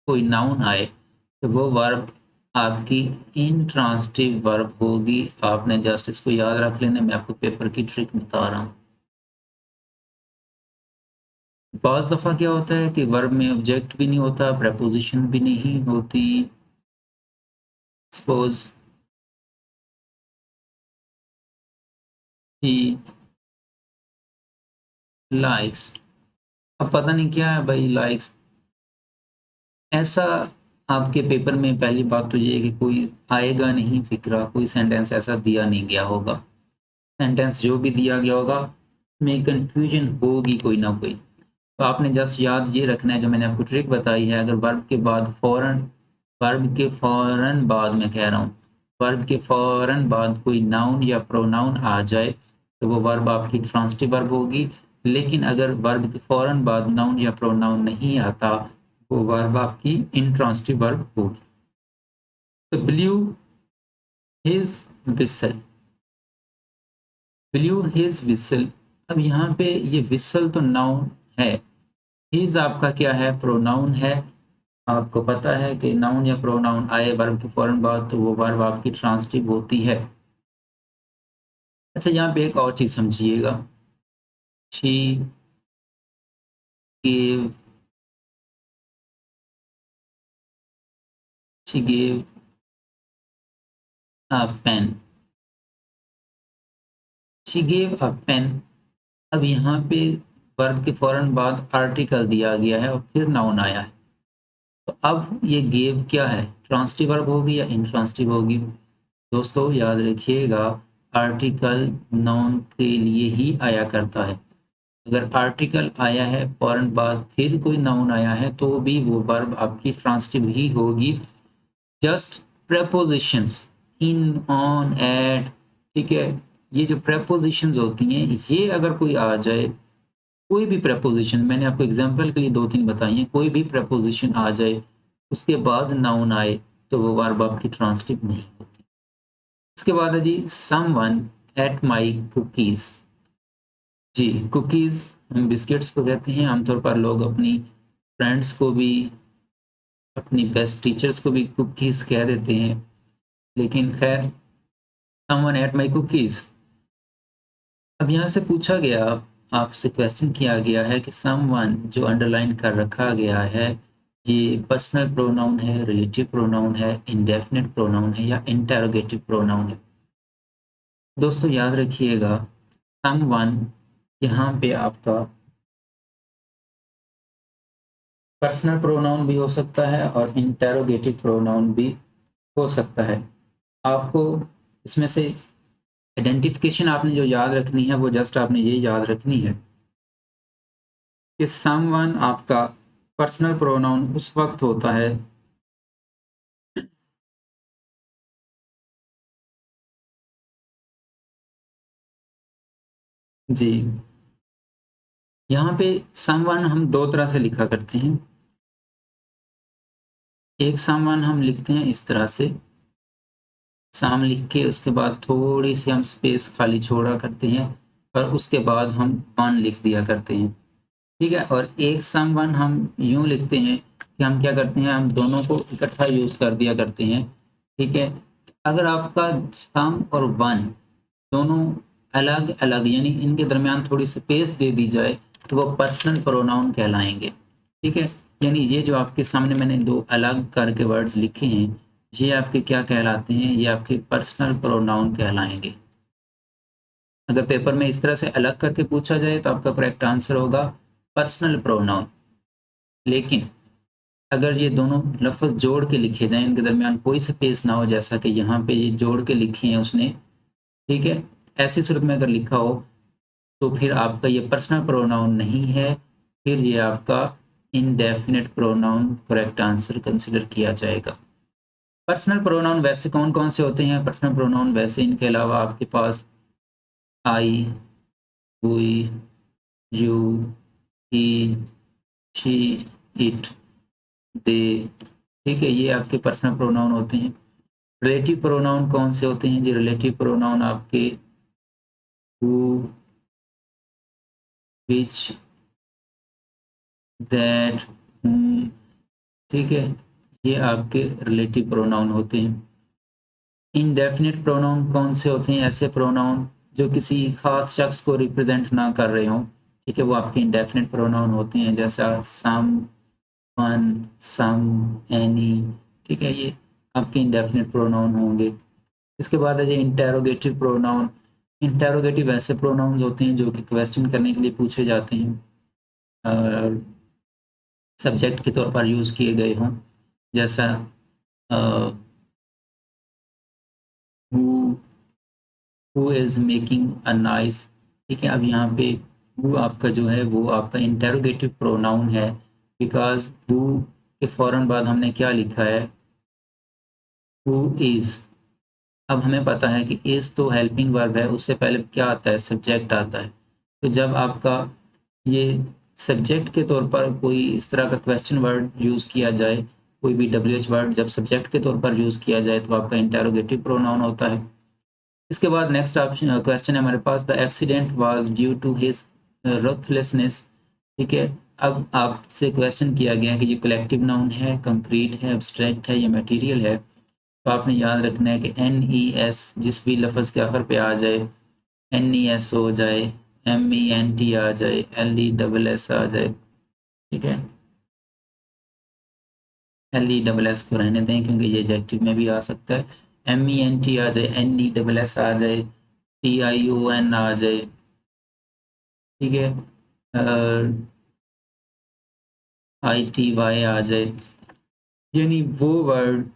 कोई नाउन आए, तो वो वर्ब आपकी इंट्रांसिटिव वर्ब होगी। आपने जस्ट इसको याद रख लेना, मैं आपको पेपर की ट्रिक बता रहा हूँ। बाज़ दफ़ा क्या होता है कि वर्ब में ऑब्जेक्ट भी नहीं होता, प्रेपोजिशन भी नहीं होती। सपोज ही लाइक्स, अब पता नहीं क्या है भाई लाइक्स, ऐसा आपके पेपर में पहली बात तो ये है कि कोई आएगा नहीं फिक्रा, कोई सेंटेंस ऐसा दिया नहीं गया होगा। सेंटेंस जो भी दिया गया होगा में कंफ्यूजन होगी कोई ना कोई। तो आपने जस्ट याद ये रखना है जो मैंने आपको ट्रिक बताई है, अगर वर्ब के बाद फ़ौरन, वर्ब के फ़ौरन बाद मैं कह रहा हूँ, वर्ब के फ़ौरन बाद कोई नाउन या प्रोनाउन आ जाए तो वो वर्ब आपकी ट्रांसिटिव वर्ब होगी। लेकिन अगर वर्ब के फ़ौरन बाद नाउन या प्रोनाउन नहीं आता, वो वर्ब आपकी इंट्रांसिटिव वर्ब होगी। तो blue his whistle, blue his whistle. अब यहाँ पे ये विसल तो नाउन है, हिज आपका क्या है, प्रोनाउन है। आपको पता है कि नाउन या प्रोनाउन आए वर्ब के फौरन बाद तो वो वर्ब आपकी ट्रांसिटिव होती है। अच्छा, यहाँ पे एक और चीज समझिएगा, she gave, she gave a pen, she gave a pen. अब यहाँ पे वर्ब के फौरन बाद आर्टिकल दिया गया है और फिर नाउन आया है, तो अब ये गेव क्या है, ट्रांसिटिव वर्ब होगी या इंट्रांसिटिव होगी। दोस्तों याद रखिएगा, आर्टिकल नाउन के लिए ही आया करता है। अगर आर्टिकल आया है फौरन बाद फिर कोई नाउन आया है तो भी वो वर्ब आपकी ट्रांसिटिव ही होगी। Just prepositions in, on, at, ठीक है, ये जो प्रेपोजिशंस होती हैं ये अगर कोई आ जाए, कोई भी प्रेपोजिशन, मैंने आपको एग्जांपल के लिए दो तीन बताई हैं, कोई भी प्रेपोजिशन आ जाए उसके बाद नाउन आए तो वो वर्ब आपकी ट्रांसिटिव नहीं होती। इसके बाद है जी समवन एट माई कुकीज। जी, कुकीज़ हम बिस्किट्स को कहते हैं। आमतौर पर लोग अपनी फ्रेंड्स को भी, अपनी बेस्ट टीचर्स को भी कुकीज़ कह देते हैं। लेकिन खैर समवन एट माई कुकीज़। अब यहाँ से पूछा गया, आपसे क्वेश्चन किया गया है कि समवन जो अंडरलाइन कर रखा गया है, ये पर्सनल प्रोनाउन है, रिलेटिव प्रोनाउन है, इंडेफिनिट प्रोनाउन है या इंटेरोगेटिव प्रोनाउन है। दोस्तों याद रखिएगा, समवन यहाँ पे आपका पर्सनल प्रोनाउन भी हो सकता है और इंटेरोगेटिव प्रोनाउन भी हो सकता है। आपको इसमें से आइडेंटिफिकेशन आपने जो याद रखनी है वो जस्ट आपने ये याद रखनी है कि समवन आपका पर्सनल प्रोनाउन उस वक्त होता है जी। यहाँ पे समवन हम दो तरह से लिखा करते हैं। एक समवन हम लिखते हैं इस तरह से, साम लिख के उसके बाद थोड़ी सी हम स्पेस खाली छोड़ा करते हैं और उसके बाद हम वन लिख दिया करते हैं, ठीक है। और एक समवन हम यूं लिखते हैं कि हम क्या करते हैं, हम दोनों को इकट्ठा यूज कर दिया करते हैं, ठीक है। अगर आपका सम और वन दोनों अलग अलग यानी इनके दरमियान थोड़ी स्पेस दे दी जाए तो वो पर्सनल प्रोनाउन कहलाएंगे, ठीक है। यानी ये जो आपके सामने मैंने दो अलग करके वर्ड्स लिखे हैं, ये आपके क्या कहलाते हैं, ये आपके पर्सनल प्रोनाउन कहलाएंगे। अगर पेपर में इस तरह से अलग करके पूछा जाए तो आपका करेक्ट आंसर होगा पर्सनल प्रोनाउन। लेकिन अगर ये दोनों लफ्ज़ जोड़ के लिखे जाएं, इनके दरमियान कोई स्पेस ना हो, जैसा कि यहाँ पे ये जोड़ के लिखे हैं उसने, ठीक है, ऐसी सूरत में अगर लिखा हो तो फिर आपका ये पर्सनल प्रोनाउन नहीं है, फिर ये आपका indefinite pronoun correct answer consider किया जाएगा। पर्सनल प्रोनाउन वैसे कौन कौन से होते हैं? पर्सनल प्रोनाउन वैसे इनके अलावा आपके पास I, we, you, he, she, it, they, ठीक है, ये आपके पर्सनल प्रोनाउन होते हैं। रिलेटिव प्रोनाउन कौन से होते हैं जी? रिलेटिव प्रोनाउन आपके हु, विच, दैट, ठीक है, ये आपके रिलेटिव प्रोनाउन होते हैं। इनडेफिनिट प्रोनाउन कौन से होते हैं? ऐसे प्रोनाउन जो किसी खास शख्स को रिप्रेजेंट ना कर रहे हों, ठीक है, वो आपके इनडेफिनिट प्रोनाउन होते हैं, जैसा सम, वन, सम, एनी, ठीक है, ये आपके इनडेफिनिट प्रोनाउन होंगे। इसके बाद है जो इंटेरोगेटिव प्रोनाउन। इंटेरोगेटिव ऐसे प्रोनाउंस होते हैं जो कि क्वेश्चन करने के लिए पूछे जाते हैं, सब्जेक्ट के तौर पर यूज़ किए गए हों, जैसा who is making a nice, ठीक है। अब यहाँ पे हु आपका जो है वो आपका इंटेरोगेटिव प्रोनाउन है, बिकॉज हु के फ़ौरन बाद हमने क्या लिखा है, हु इज़। अब हमें पता है कि इज़ तो हेल्पिंग वर्ब है, उससे पहले क्या आता है, सब्जेक्ट आता है। तो जब आपका ये सब्जेक्ट के तौर पर कोई इस तरह का क्वेश्चन वर्ड यूज़ किया जाए, कोई भी WH वर्ड जब सब्जेक्ट के तौर पर यूज़ किया जाए तो आपका इंटेरोगेटिव प्रोनाउन होता है। इसके बाद नेक्स्ट ऑप्शन क्वेश्चन है हमारे पास, the accident was due to his ruthlessness, ठीक है। अब आपसे क्वेश्चन किया गया है कि ये कलेक्टिव नाउन है, कंक्रीट है, एब्स्ट्रैक्ट है या मटेरियल है। तो आपने याद रखना है कि NES जिस भी लफ्ज़ के आखिर पे आ जाए, NES हो जाए, MENT आ जाए, LESS आ जाए, ठीक है। LESS को रहने दें क्योंकि ये एडजेक्टिव में भी आ सकता है। MENT आ जाए, NESS आ जाए, TION आ जाए, ठीक है, ITY आ जाए, यानी वो वर्ड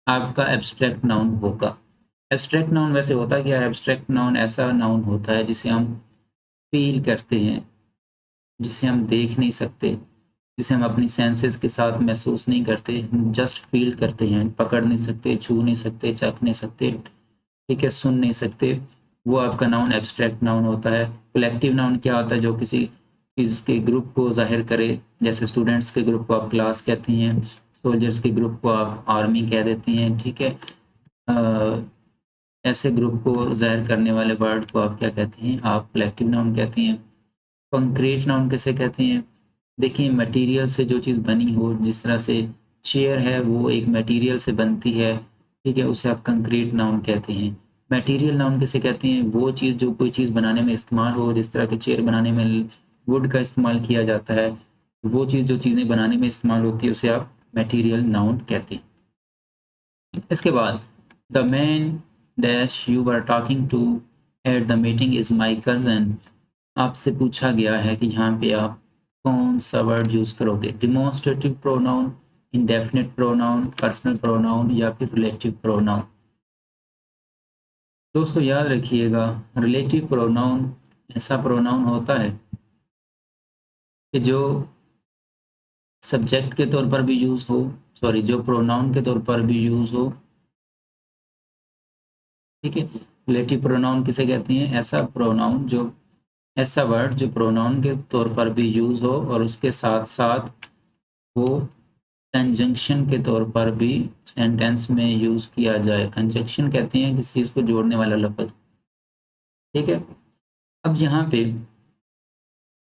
आपका एब्स्ट्रैक्ट नाउन होगा। एब्स्ट्रैक्ट नाउन वैसे होता क्या है? एब्स्ट्रैक्ट नाउन ऐसा नाउन होता है जिसे हम फील करते हैं, जिसे हम देख नहीं सकते, जिसे हम अपनी सेंसेस के साथ महसूस नहीं करते, हम जस्ट फील करते हैं, पकड़ नहीं सकते, छू नहीं सकते, चख नहीं सकते, ठीक है, सुन नहीं सकते, वो आपका नाउन एब्स्ट्रैक्ट नाउन होता है। कलेक्टिव नाउन क्या होता है? जो किसी चीज़ के ग्रुप को जाहिर करे, जैसे स्टूडेंट्स के ग्रुप को आप क्लास कहते हैं, सोल्जर्स के ग्रुप को आप आर्मी कह देते हैं, ठीक है। ऐसे ग्रुप को जाहिर करने वाले वर्ड को आप क्या कहते हैं? आप कलेक्टिव नाउन कहते हैं। कंक्रीट नाउन किसे कहते हैं? देखिए, मटेरियल से जो चीज़ बनी हो, जिस तरह से चेयर है वो एक मटेरियल से बनती है, ठीक है, उसे आप कंक्रीट नाउन कहते हैं। मटेरियल नाउन किसे कहते हैं? वो चीज़ जो कोई चीज़ बनाने में इस्तेमाल हो, जिस तरह के चेयर बनाने में वुड का इस्तेमाल किया जाता है, वो चीज़ जो चीज़ें बनाने में इस्तेमाल होती है उसे आप मटेरियल नाउन कहते हैं। इसके बाद the man dash you are talking to at the meeting is my cousin. आपसे पूछा गया है कि यहाँ पे आप कौन सा वर्ड यूज़ करोगे? Demonstrative pronoun, indefinite pronoun, personal pronoun या फिर रिलेटिव प्रोनाउन। दोस्तों याद रखिएगा, रिलेटिव प्रोनाउन ऐसा प्रोनाउन होता है कि जो सब्जेक्ट के तौर पर भी यूज़ हो, जो प्रोनाउन के तौर पर भी यूज़ हो। ठीक है, रिलेटिव प्रोनाउन किसे कहते हैं? ऐसा वर्ड जो प्रोनाउन के तौर पर भी यूज़ हो और उसके साथ साथ वो कंजंक्शन के तौर पर भी सेंटेंस में यूज़ किया जाए। कंजंक्शन कहते हैं किसी चीज़ को जोड़ने वाला लफ्ज़। ठीक है, अब यहाँ पे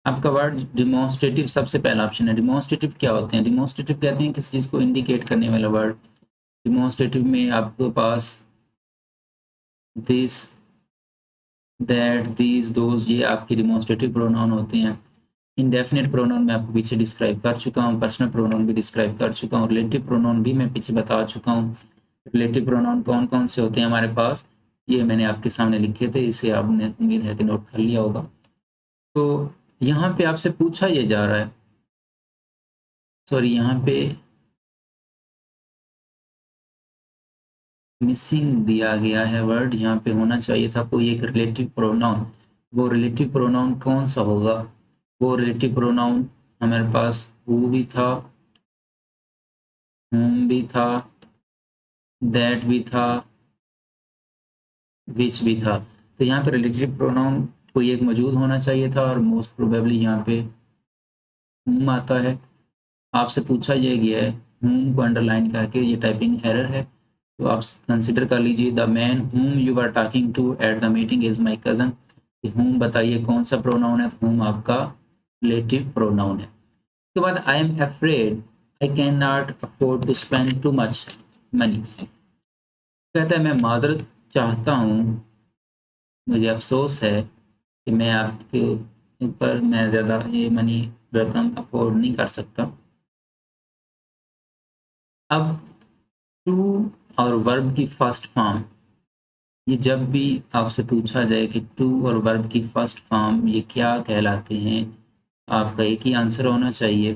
आपका वर्ड डिमॉन्स्ट्रेटिव सबसे पहला ऑप्शन है। डिमॉन्स्ट्रेटिव क्या होते हैं? डिमॉन्स्ट्रेटिव कहते हैं किसी चीज़ को इंडिकेट करने वाला वर्ड। डिमॉन्स्ट्रेटिव में आपके पास दिस, दैट, दीज, दोज, ये आपके डिमॉन्स्ट्रेटिव प्रोनाउन होते हैं। इंडेफिनिट प्रोनाउन मैं आपको पीछे डिस्क्राइब कर चुका हूँ, पर्सनल प्रोनाउन भी डिस्क्राइब कर चुका हूँ, रिलेटिव प्रोनाउन भी मैं पीछे बता चुका हूँ। रिलेटिव प्रोनाउन कौन कौन से होते हैं हमारे पास, ये मैंने आपके सामने लिखे थे, इसे आपने उम्मीद है कि नोट कर लिया होगा। तो यहाँ पे आपसे पूछा ये जा रहा है, यहाँ पे मिसिंग दिया गया है वर्ड, यहाँ पे होना चाहिए था कोई एक रिलेटिव प्रोनाउन। वो रिलेटिव प्रोनाउन कौन सा होगा? वो रिलेटिव प्रोनाउन हमारे पास हु भी था, whom भी था, दैट भी था, विच भी था। तो यहाँ पे रिलेटिव प्रोनाउन कोई एक मौजूद होना चाहिए था और मोस्ट प्रोबेबली यहाँ पे whom आता है। आपसे पूछा ये गया है, whom को अंडरलाइन करके, ये टाइपिंग एरर है, तो आप कंसिडर कर लीजिए। The man whom you are talking to at the meeting is my cousin. whom बताइए कौन सा प्रोनाउन है? तो whom आपका रिलेटिव प्रोनाउन है। उसके बाद I am afraid I can not afford to spend too much money. कहता है मैं माजरत चाहता हूँ, मुझे अफसोस है कि मैं आपके ऊपर मैं ज़्यादा ये मनी रकम अफोर्ड नहीं कर सकता। अब टू और वर्ब की फर्स्ट फॉर्म, ये जब भी आपसे पूछा जाए कि टू और वर्ब की फर्स्ट फॉर्म ये क्या कहलाते हैं, आपका एक ही आंसर होना चाहिए,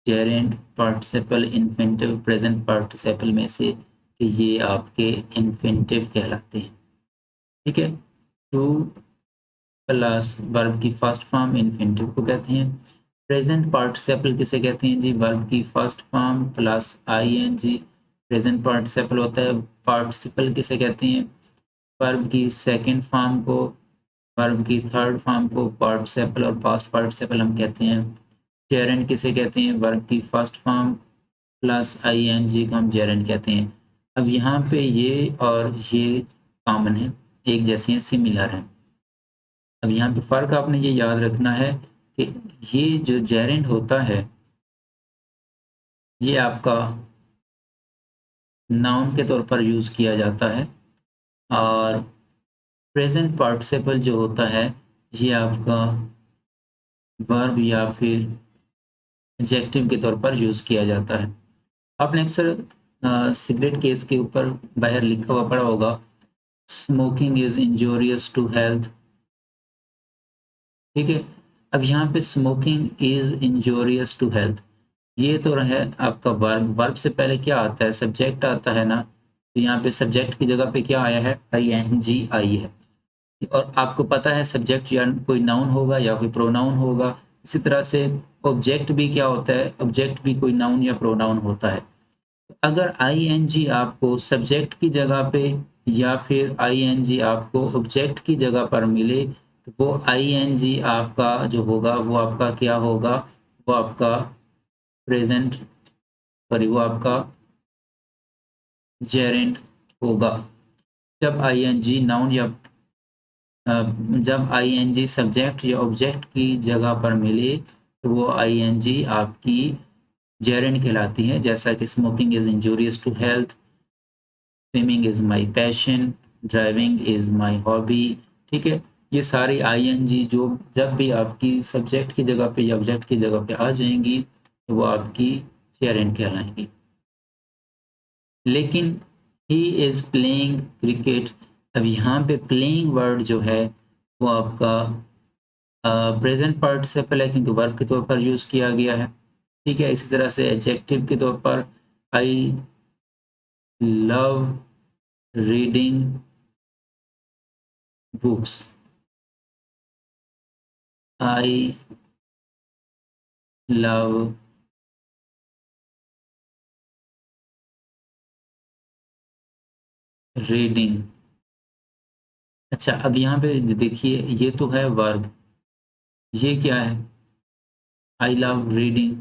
Geraint participle infinitive present participle में से कि ये आपके इन्फिनिटिव कहलाते हैं। ठीक है, टू प्लस वर्ब की फर्स्ट फॉर्म इन्फिनिटिव को कहते हैं। प्रेजेंट पार्टिसिपल किसे कहते हैं जी? वर्ब की first form plus ING present participle होता है। पार्टिसिपल किसे कहते हैं? वर्ब की सेकंड फॉर्म को, वर्ब की थर्ड फॉर्म को पार्टिसिपल और पास्ट पार्टिसिपल हम कहते हैं। जेरेंट किसे कहते हैं? वर्ब की फर्स्ट फॉर्म प्लस आईएनजी को हम जेरेंट कहते हैं। अब यहाँ पे ये और ये कॉमन है, एक जैसे हैं, सिमिलर हैं। अब यहाँ पे फ़र्क आपने ये याद रखना है कि ये जो जेरेंट होता है ये आपका नाउन के तौर पर यूज़ किया जाता है और प्रेजेंट पार्टिसिपल जो होता है ये आपका वर्ब या फिर एडजेक्टिव के तौर पर यूज़ किया जाता है। आपने अक्सर सिगरेट केस के ऊपर बाहर लिखा हुआ पढ़ा होगा, smoking is injurious to health. ठीक है, अब यहाँ पे smoking is injurious to health, ये तो है आपका वर्ब। वर्ब से पहले क्या आता है? सब्जेक्ट आता है ना, तो यहाँ पे सब्जेक्ट की जगह पे क्या आया है? आईएनजी आई है। और आपको पता है सब्जेक्ट या कोई नाउन होगा या कोई प्रोनाउन होगा। इसी तरह से ऑब्जेक्ट भी क्या होता है? ऑब्जेक्ट भी कोई नाउन या प्रोनाउन होता है। अगर आईएनजी आपको सब्जेक्ट की जगह पे या फिर आईएनजी आपको ऑब्जेक्ट की जगह पर मिले तो वो आईएनजी आपका जो होगा वो आपका क्या होगा? वो आपका प्रेजेंट, सॉरी, वो आपका जेरेंट होगा। जब आईएनजी नाउन या जब आईएनजी सब्जेक्ट या ऑब्जेक्ट की जगह पर मिले तो वो आईएनजी आपकी जेरेंट कहलाती है। जैसा कि smoking is injurious to health, swimming is my passion, driving is my hobby. ठीक है, ये सारी आईएनजी जो जब भी आपकी सब्जेक्ट की जगह पे या ऑब्जेक्ट की जगह पे आ जाएंगी तो वो आपकी जेरेंड कहलाएंगी। लेकिन ही इज़ प्लेइंग क्रिकेट, अब यहाँ पे प्लेइंग वर्ड जो है वो आपका प्रेजेंट पार्टिसिपल है क्योंकि वर्ब के तौर पर यूज़ किया गया है। ठीक है, इसी तरह से एडजेक्टिव के तौर पर I love reading books, I love reading. अच्छा, अब यहाँ पे देखिए ये तो है वर्ब, ये क्या है, आई लव रीडिंग,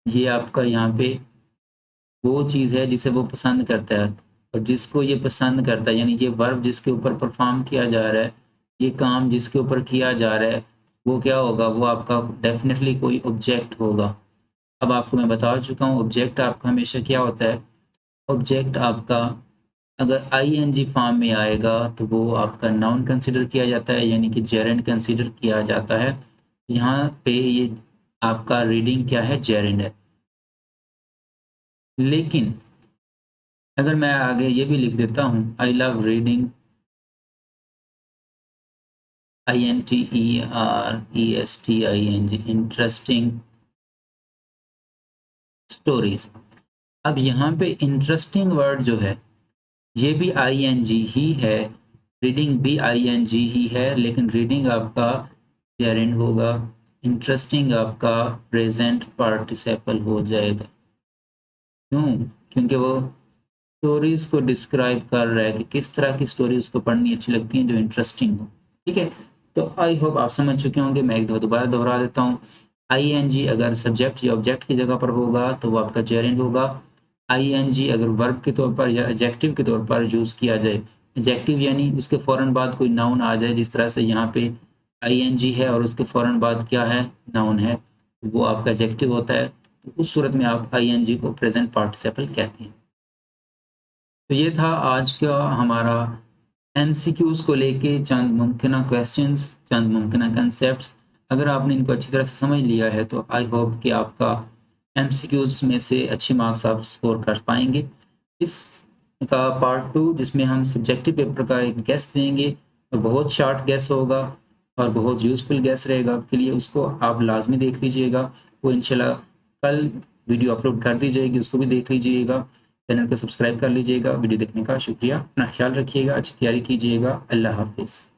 ये आपका यहाँ पे वो चीज़ है जिसे वो पसंद करता है, और जिसको ये पसंद करता है यानी ये वर्ब जिसके ऊपर परफॉर्म किया जा रहा है, ये काम जिसके ऊपर किया जा रहा है, वो क्या होगा, वो आपका डेफिनेटली कोई ऑब्जेक्ट होगा। अब आपको मैं बता चुका हूँ ऑब्जेक्ट आपका हमेशा क्या होता है, ऑब्जेक्ट आपका अगर आईएनजी फॉर्म में आएगा तो वो आपका नाउन कंसिडर किया जाता है यानी कि जेरेंड कंसिडर किया जाता है। यहाँ पे ये आपका रीडिंग क्या है, जेरेंड है। लेकिन अगर मैं आगे ये भी लिख देता हूँ I love reading, INTERESTING, interesting stories. अब यहाँ पे इंटरेस्टिंग वर्ड जो है ये भी आईएनजी ही है, रीडिंग भी आईएनजी ही है, लेकिन रीडिंग आपका जेरेंड होगा, इंटरेस्टिंग आपका प्रेजेंट पार्टिसिपल हो जाएगा। क्यों? क्योंकि वो स्टोरीज को डिस्क्राइब कर रहा है कि किस तरह की स्टोरी उसको पढ़नी अच्छी लगती है जो इंटरेस्टिंग हो। ठीक है, तो आई होप आप समझ चुके होंगे। मैं एक दफा दोबारा दोहरा देता हूँ, आईएनजी अगर सब्जेक्ट या ऑब्जेक्ट की जगह पर होगा तो वो आपका जेरेंड होगा। आईएनजी अगर वर्ब के तौर पर या एडजेक्टिव के तौर पर यूज़ किया जाए, एडजेक्टिव यानी उसके फ़ौरन बाद कोई नाउन आ जाए, जिस तरह से यहाँ पे आईएनजी है और उसके फ़ौरन बाद क्या है, नाउन है, वो आपका एडजेक्टिव होता है। तो उस सूरत में आप आईएनजी को प्रेजेंट पार्टिसिपल कहते हैं। तो ये था आज का हमारा एमसीक्यूज़ को लेके चंद मुमकिन क्वेश्चंस, चंद मुमकिन कंसेप्ट्स। अगर आपने इनको अच्छी तरह से समझ लिया है तो आई होप कि आपका एमसीक्यूज़ में से अच्छे मार्क्स आप स्कोर कर पाएंगे। इस का पार्ट 2 जिसमें हम सब्जेक्टिव पेपर का एक गेस देंगे और बहुत शॉर्ट गेस होगा और बहुत यूज़फुल गेस रहेगा आपके लिए, उसको आप लाजमी देख लीजिएगा। वो इंशाल्लाह कल वीडियो अपलोड कर दी जाएगी, उसको भी देख लीजिएगा। चैनल को सब्सक्राइब कर लीजिएगा। वीडियो देखने का शुक्रिया। अपना ख्याल रखिएगा, अच्छी तैयारी कीजिएगा। अल्लाह हाफिज़।